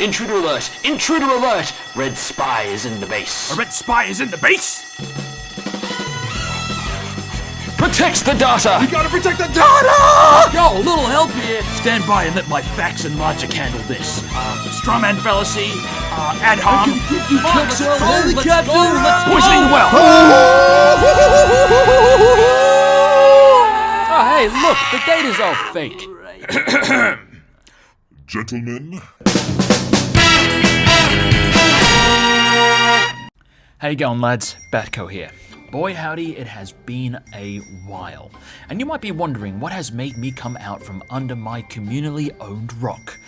Intruder alert! Intruder alert! Red spy is in the base. A red spy is in the base? Protects the data! We gotta protect the data! Yo, a little help here. Stand by and let my facts and logic handle this. Strawman fallacy, ad hom. Helicopter, let's poisoning the well. Oh, hey, look, the data's all fake. Gentlemen. How you going, lads? Batco here. Boy howdy, it has been a while. And you might be wondering what has made me come out from under my communally owned rock.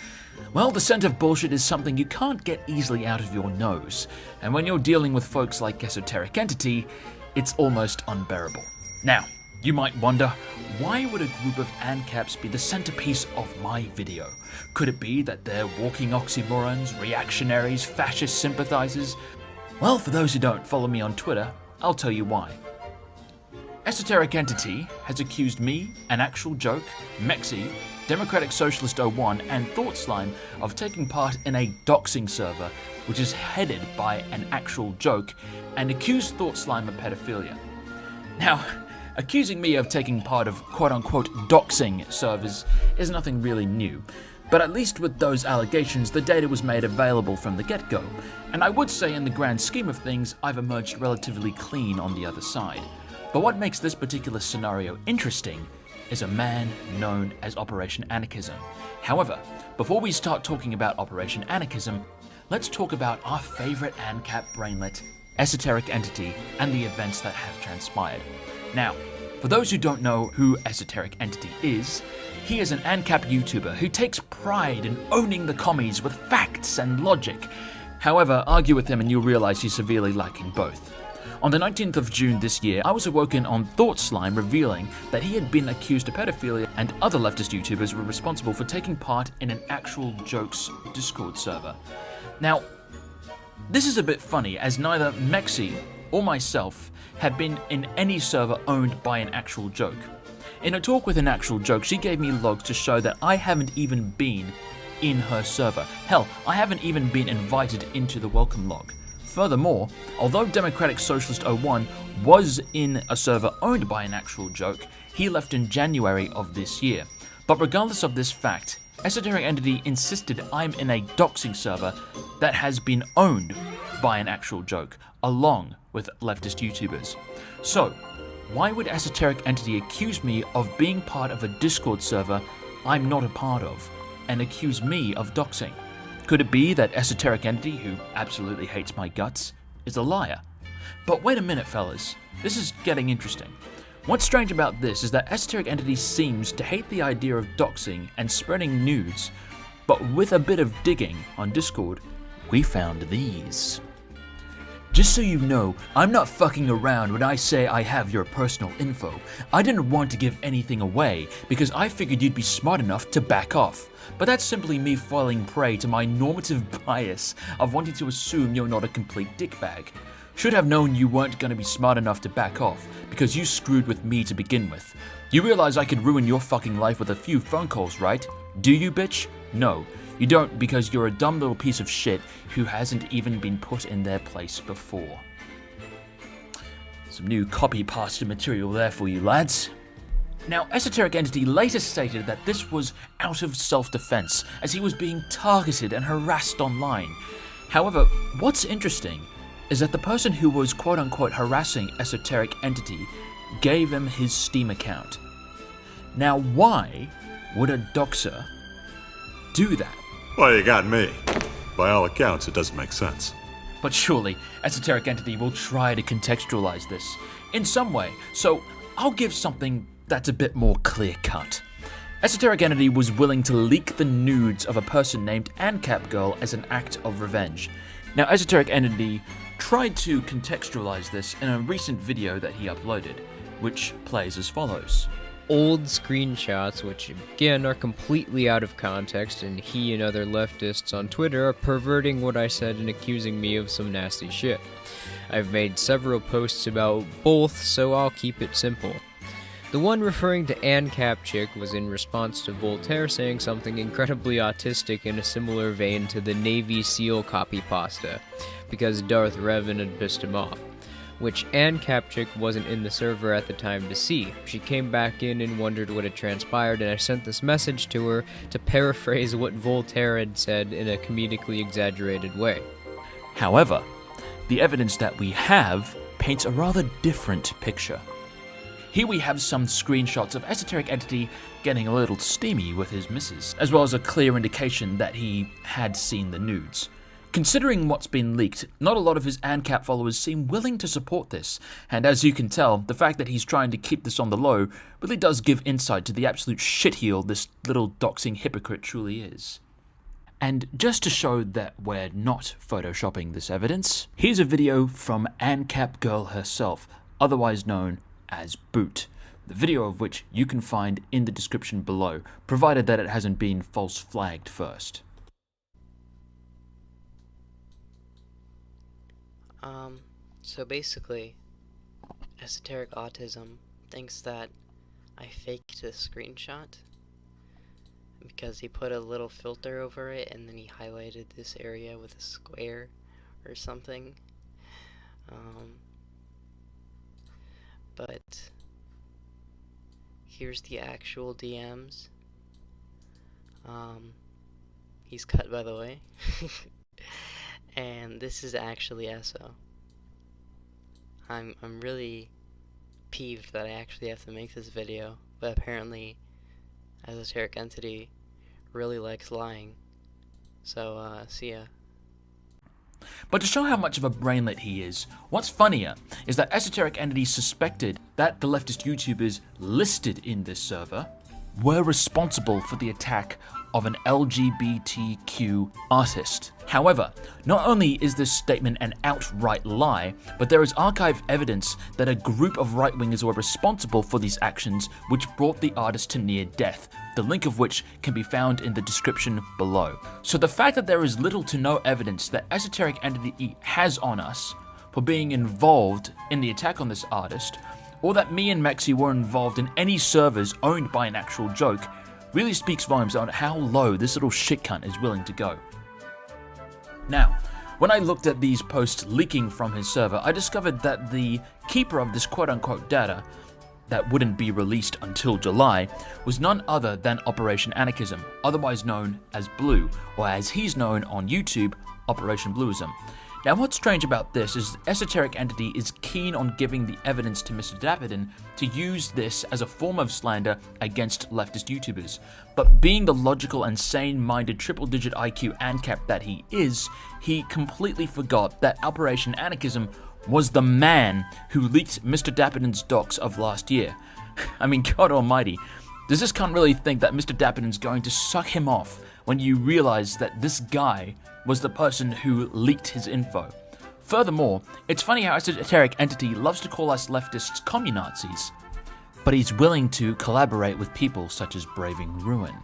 Well, the scent of bullshit is something you can't get easily out of your nose. And when you're dealing with folks like Esoteric Entity, it's almost unbearable. Now, you might wonder, why would a group of ANCAPs be the centerpiece of my video? Could it be that they're walking oxymorons, reactionaries, fascist sympathizers? Well, for those who don't follow me on Twitter, I'll tell you why. Esoteric Entity has accused me, An Actual Joke, Mexi, Democratic Socialist 01, and Thought Slime of taking part in a doxing server, which is headed by An Actual Joke, and accused Thought Slime of pedophilia. Now, accusing me of taking part of quote-unquote doxing servers is nothing really new. But at least with those allegations, the data was made available from the get-go, and I would say in the grand scheme of things, I've emerged relatively clean on the other side. But what makes this particular scenario interesting is a man known as Operation Anarchism. However, before we start talking about Operation Anarchism, let's talk about our favorite ANCAP brainlet, Esoteric Entity, and the events that have transpired. Now, for those who don't know who Esoteric Entity is, he is an ANCAP YouTuber who takes pride in owning the commies with facts and logic. However, argue with him and you'll realize he's severely lacking both. On the 19th of June this year, I was awoken on Thought Slime revealing that he had been accused of pedophilia and other leftist YouTubers were responsible for taking part in An Actual Joke's Discord server. Now, this is a bit funny as neither Mexi or myself have been in any server owned by An Actual Joke. In a talk with An Actual Joke, she gave me logs to show that I haven't even been in her server. Hell, I haven't even been invited into the welcome log. Furthermore, although Democratic Socialist 01 was in a server owned by An Actual Joke, he left in January of this year. But regardless of this fact, Esoteric Entity insisted I'm in a doxing server that has been owned by An Actual Joke, along with leftist YouTubers. So, why would Esoteric Entity accuse me of being part of a Discord server I'm not a part of, and accuse me of doxing? Could it be that Esoteric Entity, who absolutely hates my guts, is a liar? But wait a minute, fellas. This is getting interesting. What's strange about this is that Esoteric Entity seems to hate the idea of doxing and spreading nudes, but with a bit of digging on Discord, we found these. Just so you know, I'm not fucking around when I say I have your personal info. I didn't want to give anything away because I figured you'd be smart enough to back off. But that's simply me falling prey to my normative bias of wanting to assume you're not a complete dickbag. Should have known you weren't going to be smart enough to back off because you screwed with me to begin with. You realize I could ruin your fucking life with a few phone calls, right? Do you, bitch? No. You don't, because you're a dumb little piece of shit who hasn't even been put in their place before. Some new copy-pasted material there for you, lads. Now, Esoteric Entity later stated that this was out of self-defense, as he was being targeted and harassed online. However, what's interesting is that the person who was quote-unquote harassing Esoteric Entity gave him his Steam account. Now, why would a doxer do that? Well, you got me. By all accounts, it doesn't make sense. But surely, Esoteric Entity will try to contextualize this in some way, so I'll give something that's a bit more clear-cut. Esoteric Entity was willing to leak the nudes of a person named ANCAP Girl as an act of revenge. Now, Esoteric Entity tried to contextualize this in a recent video that he uploaded, which plays as follows. Old screenshots, which again are completely out of context, and he and other leftists on Twitter are perverting what I said and accusing me of some nasty shit. I've made several posts about both, so I'll keep it simple. The one referring to Anne Capchick was in response to Voltaire saying something incredibly autistic in a similar vein to the Navy SEAL copy pasta, because Darth Revan had pissed him off, which Anne Capchick wasn't in the server at the time to see. She came back in and wondered what had transpired, and I sent this message to her to paraphrase what Voltaire had said in a comedically exaggerated way. However, the evidence that we have paints a rather different picture. Here we have some screenshots of Esoteric Entity getting a little steamy with his missus, as well as a clear indication that he had seen the nudes. Considering what's been leaked, not a lot of his ANCAP followers seem willing to support this, and as you can tell, the fact that he's trying to keep this on the low really does give insight to the absolute shitheel this little doxing hypocrite truly is. And just to show that we're not photoshopping this evidence, here's a video from ANCAP Girl herself, otherwise known as Boot, the video of which you can find in the description below, provided that it hasn't been false flagged first. So basically, Esoteric Autism thinks that I faked the screenshot because he put a little filter over it and then he highlighted this area with a square or something. But here's the actual DMs. He's cut, by the way. And this is actually Eso. I'm really peeved that I actually have to make this video, but apparently Esoteric Entity really likes lying. So, see ya. But to show how much of a brainlet he is, what's funnier is that Esoteric Entity suspected that the leftist YouTubers listed in this server were responsible for the attack of an LGBTQ artist. However, not only is this statement an outright lie, but there is archive evidence that a group of right-wingers were responsible for these actions which brought the artist to near death, the link of which can be found in the description below. So the fact that there is little to no evidence that Esoteric Entity has on us for being involved in the attack on this artist, or that me and Mexi were involved in any servers owned by an actual joke, really speaks volumes on how low this little shit cunt is willing to go. Now, when I looked at these posts leaking from his server, I discovered that the keeper of this quote-unquote data that wouldn't be released until July was none other than Operation Anarchism, otherwise known as Blue, or as he's known on YouTube, Operation Bluism. Now, what's strange about this is Esoteric Entity is keen on giving the evidence to Mr. Dapperton to use this as a form of slander against leftist YouTubers. But being the logical and sane-minded triple-digit IQ ANCAP that he is, he completely forgot that Operation Anarchism was the man who leaked Mr. Dapperton's docs of last year. I mean, God almighty, does this cunt really think that Mr. Dapperton's going to suck him off when you realize that this guy was the person who leaked his info? Furthermore, it's funny how Esoteric Entity loves to call us leftists communazis, but he's willing to collaborate with people such as Braving Ruin.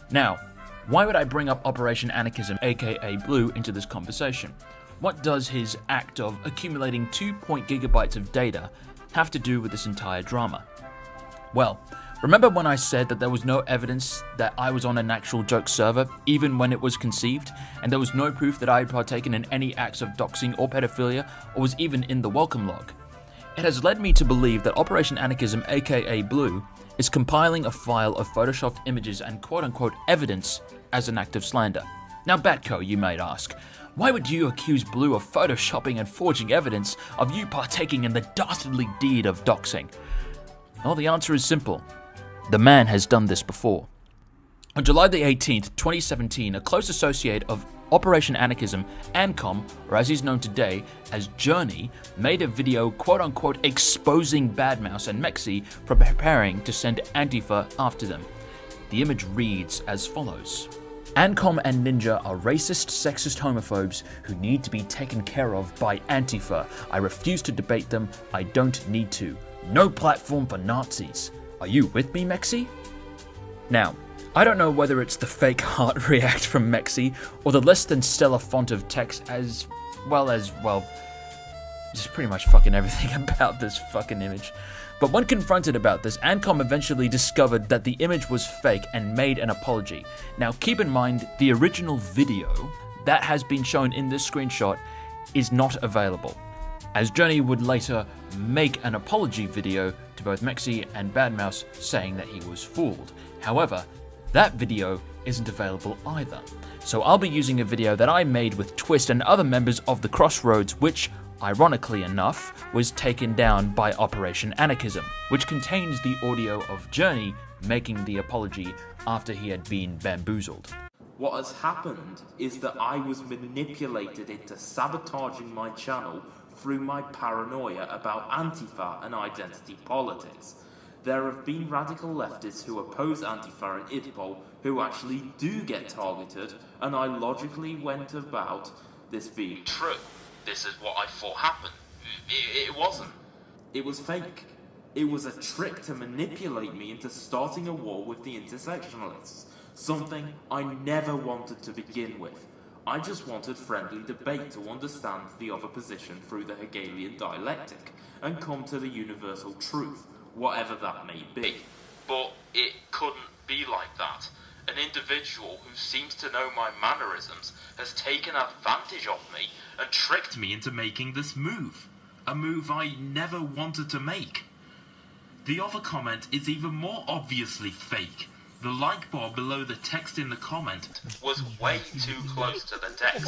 Now, why would I bring up Operation Anarchism, aka Blue, into this conversation? What does his act of accumulating 2 gigabytes of data have to do with this entire drama? Well, remember when I said that there was no evidence that I was on an actual joke server, even when it was conceived, and there was no proof that I had partaken in any acts of doxing or pedophilia, or was even in the welcome log? It has led me to believe that Operation Anarchism, aka Blue, is compiling a file of photoshopped images and quote-unquote evidence as an act of slander. Now, Batco, you might ask, why would you accuse Blue of photoshopping and forging evidence of you partaking in the dastardly deed of doxing? Well, the answer is simple. The man has done this before. On July the 18th, 2017, a close associate of Operation Anarchism, Ancom, or as he's known today as Journey, made a video quote-unquote exposing Badmouse and Mexi for preparing to send Antifa after them. The image reads as follows. Ancom and Ninja are racist, sexist homophobes who need to be taken care of by Antifa. I refuse to debate them. I don't need to. No platform for Nazis. Are you with me, Mexi? Now, I don't know whether it's the fake heart react from Mexi or the less than stellar font of text as well, just pretty much fucking everything about this fucking image. But when confronted about this, Ancom eventually discovered that the image was fake and made an apology. Now keep in mind, the original video that has been shown in this screenshot is not available, as Journey would later make an apology video to both Mexi and Badmouse saying that he was fooled. However, that video isn't available either. So I'll be using a video that I made with Twist and other members of the Crossroads, which, ironically enough, was taken down by Operation Anarchism, which contains the audio of Journey making the apology after he had been bamboozled. What has happened is that I was manipulated into sabotaging my channel through my paranoia about Antifa and identity politics. There have been radical leftists who oppose Antifa and IDPOL who actually do get targeted, and I logically went about this being true. This is what I thought happened. It wasn't. It was fake. It was a trick to manipulate me into starting a war with the intersectionalists, something I never wanted to begin with. I just wanted friendly debate to understand the other position through the Hegelian dialectic and come to the universal truth, whatever that may be. But it couldn't be like that. An individual who seems to know my mannerisms has taken advantage of me and tricked me into making this move. A move I never wanted to make. The other comment is even more obviously fake. The like bar below the text in the comment was way too close to the text.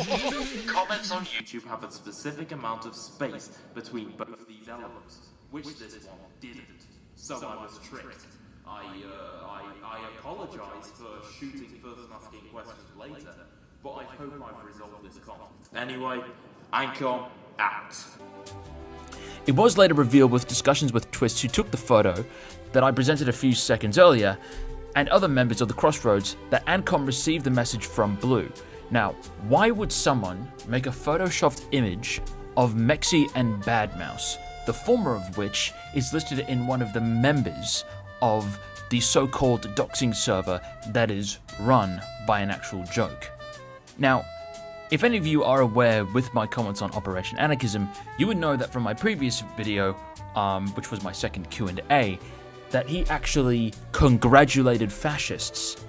Comments on YouTube have a specific amount of space between both these elements, which this one didn't. So I was tricked. I apologise for shooting first and asking questions later, but I hope I've resolved this conflict. Anyway, Ancom out. It was later revealed with discussions with Twist, who took the photo that I presented a few seconds earlier, and other members of the Crossroads, that Ancom received the message from Blue. Now, why would someone make a photoshopped image of Mexi and Badmouse, the former of which is listed in one of the members of the so-called doxing server that is run by an actual joke? Now, if any of you are aware with my comments on Operation Anarchism, you would know that from my previous video, which was my second Q&A, that he actually congratulated fascists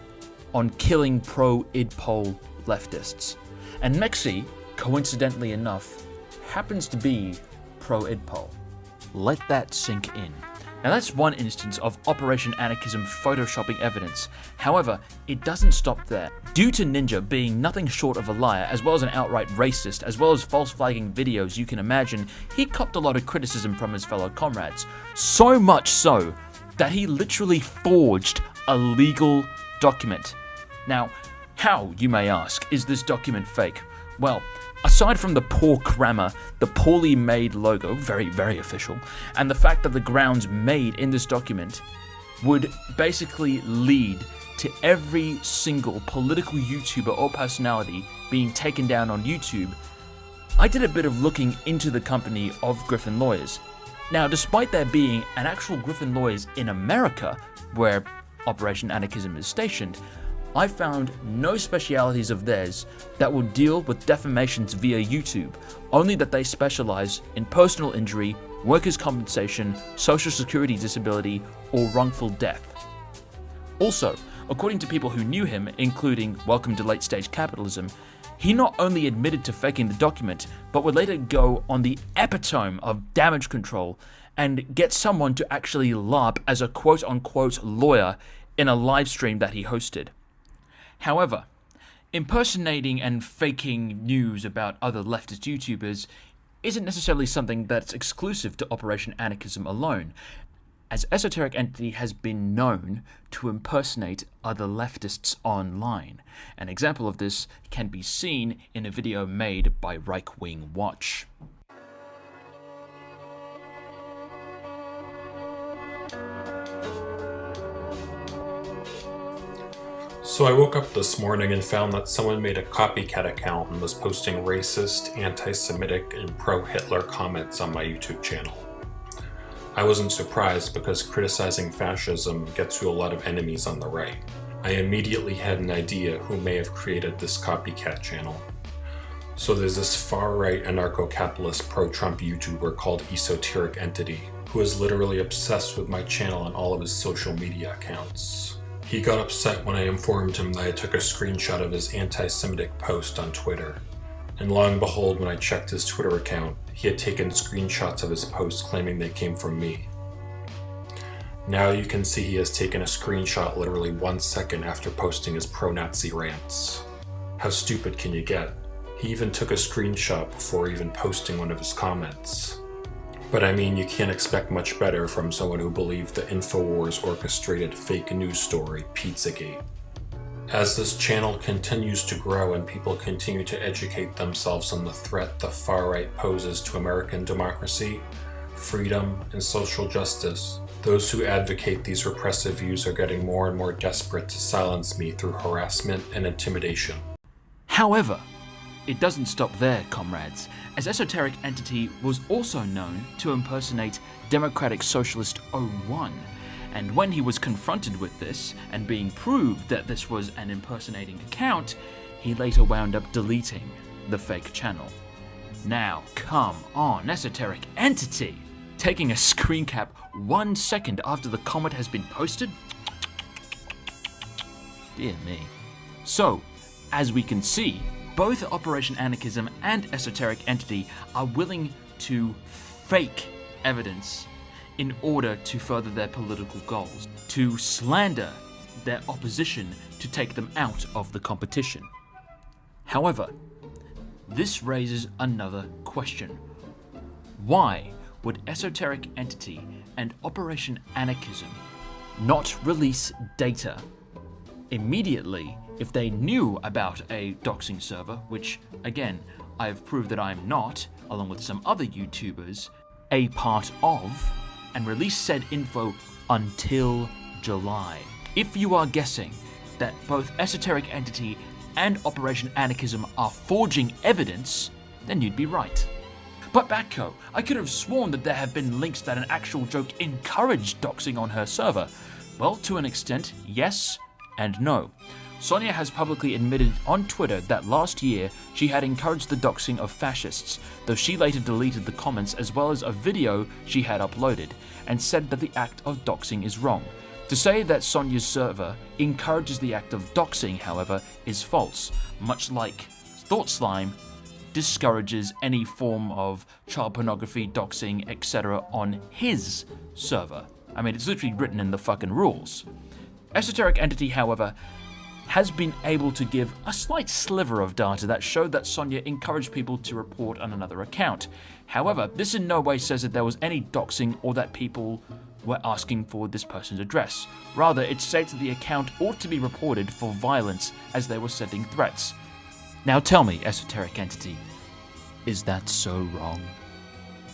on killing pro-IDPOL leftists. And Mexi, coincidentally enough, happens to be pro-IDPOL. Let that sink in. Now that's one instance of Operation Anarchism photoshopping evidence. However, it doesn't stop there. Due to Ninja being nothing short of a liar, as well as an outright racist, as well as false flagging videos, you can imagine he copped a lot of criticism from his fellow comrades. So much so that he literally forged a legal document. Now, how, you may ask, is this document fake? Well, aside from the poor grammar, the poorly made logo, very, very official, and the fact that the grounds made in this document would basically lead to every single political YouTuber or personality being taken down on YouTube, I did a bit of looking into the company of Griffin Lawyers. Now, despite there being an actual Griffin Lawyers in America, where Operation Anarchism is stationed, I found no specialities of theirs that will deal with defamations via YouTube, only that they specialize in personal injury, workers' compensation, social security disability, or wrongful death. Also, according to people who knew him, including Welcome to Late Stage Capitalism, he not only admitted to faking the document, but would later go on the epitome of damage control and get someone to actually LARP as a quote-unquote lawyer in a live stream that he hosted. However, impersonating and faking news about other leftist YouTubers isn't necessarily something that's exclusive to Operation Anarchism alone, as Esoteric Entity has been known to impersonate other leftists online. An example of this can be seen in a video made by Right Wing Watch. So I woke up this morning and found that someone made a copycat account and was posting racist, anti-Semitic, and pro-Hitler comments on my YouTube channel. I wasn't surprised because criticizing fascism gets you a lot of enemies on the right. I immediately had an idea who may have created this copycat channel. So there's this far-right anarcho-capitalist pro-Trump YouTuber called Esoteric Entity. who is literally obsessed with my channel and all of his social media accounts. He got upset when I informed him that I took a screenshot of his anti-Semitic post on Twitter. And lo and behold, when I checked his Twitter account, he had taken screenshots of his posts claiming they came from me. Now you can see he has taken a screenshot literally 1 second after posting his pro-Nazi rants. How stupid can you get? He even took a screenshot before even posting one of his comments. But I mean, you can't expect much better from someone who believed the InfoWars orchestrated fake news story, Pizzagate. As this channel continues to grow and people continue to educate themselves on the threat the far right poses to American democracy, freedom, and social justice, those who advocate these repressive views are getting more and more desperate to silence me through harassment and intimidation. However, it doesn't stop there, comrades, as Esoteric Entity was also known to impersonate Democratic Socialist 01, and when he was confronted with this, and being proved that this was an impersonating account, he later wound up deleting the fake channel. Now, come on, Esoteric Entity! Taking a screen cap 1 second after the comment has been posted? Dear me. So, as we can see, both Operation Anarchism and Esoteric Entity are willing to fake evidence in order to further their political goals, to slander their opposition to take them out of the competition. However, this raises another question. Why would Esoteric Entity and Operation Anarchism not release data immediately if they knew about a doxing server, which, again, I have proved that I am not, along with some other YouTubers, a part of, and release said info until July? If you are guessing that both Esoteric Entity and Operation Anarchism are forging evidence, then you'd be right. But Batco, I could have sworn that there have been links that an actual joke encouraged doxing on her server. Well, to an extent, yes and no. Sonia has publicly admitted on Twitter that last year she had encouraged the doxing of fascists, though she later deleted the comments as well as a video she had uploaded, and said that the act of doxing is wrong. To say that Sonia's server encourages the act of doxing, however, is false, much like Thought Slime discourages any form of child pornography, doxing, etc. on his server. I mean, it's literally written in the fucking rules. Esoteric Entity, however, has been able to give a slight sliver of data that showed that Sonia encouraged people to report on another account. However, this in no way says that there was any doxing or that people were asking for this person's address. Rather, it states that the account ought to be reported for violence as they were sending threats. Now tell me, Esoteric Entity, is that so wrong?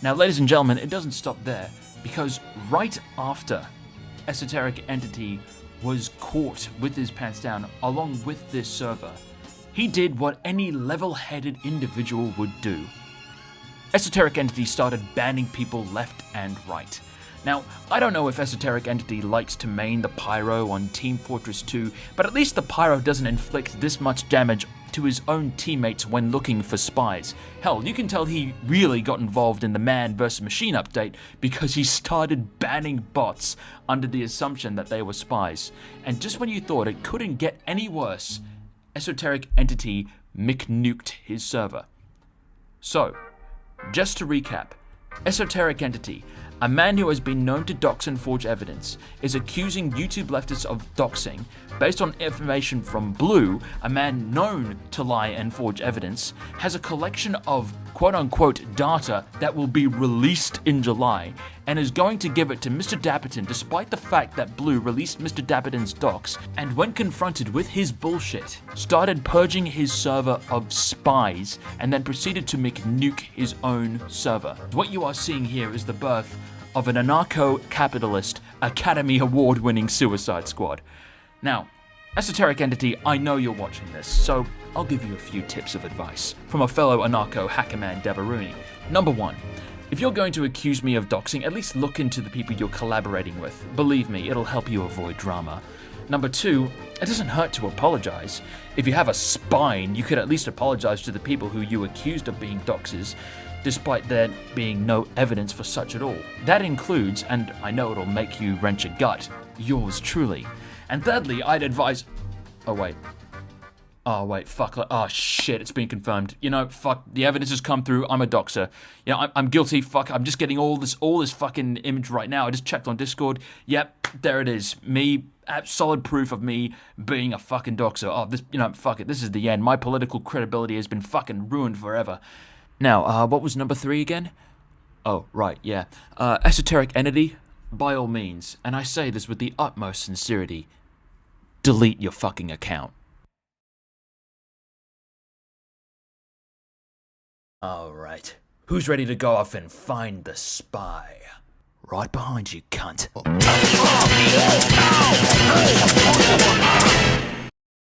Now, ladies and gentlemen, it doesn't stop there, because right after Esoteric Entity was caught with his pants down along with this server, he did what any level-headed individual would do. Esoteric Entity started banning people left and right. Now, I don't know if Esoteric Entity likes to main the Pyro on Team Fortress 2, but at least the Pyro doesn't inflict this much damage to his own teammates when looking for spies. Hell, you can tell he really got involved in the Man vs. Machine update because he started banning bots under the assumption that they were spies. And just when you thought it couldn't get any worse, Esoteric Entity McNuked his server. So, just to recap, Esoteric Entity, a man who has been known to dox and forge evidence, is accusing YouTube leftists of doxing based on information from Blue, a man known to lie and forge evidence, has a collection of quote-unquote data that will be released in July, and is going to give it to Mr. Dapperton despite the fact that Blue released Mr. Dapperton's docs, and when confronted with his bullshit, started purging his server of spies, and then proceeded to McNuke his own server. What you are seeing here is the birth of an anarcho-capitalist, Academy Award-winning Suicide Squad. Now, Esoteric Entity, I know you're watching this, so I'll give you a few tips of advice from a fellow anarcho-hackerman Dabaruni. Number 1, if you're going to accuse me of doxing, at least look into the people you're collaborating with. Believe me, it'll help you avoid drama. Number 2, it doesn't hurt to apologize. If you have a spine, you could at least apologize to the people who you accused of being doxers. despite there being no evidence for such at all. That includes, and I know it'll make you wrench your gut, yours truly. And thirdly, I'd advise... Oh wait, fuck. Oh shit, it's been confirmed. You know, fuck, the evidence has come through. I'm a doxer. You know, I'm guilty. Fuck, I'm just getting all this fucking image right now. I just checked on Discord. Yep, there it is. Me, solid proof of me being a fucking doxer. Oh, this, you know, fuck it. This is the end. My political credibility has been fucking ruined forever. Now, what was number 3 again? Oh, right, yeah. Esoteric entity, by all means, and I say this with the utmost sincerity, delete your fucking account. Alright, who's ready to go off and find the spy? Right behind you, cunt.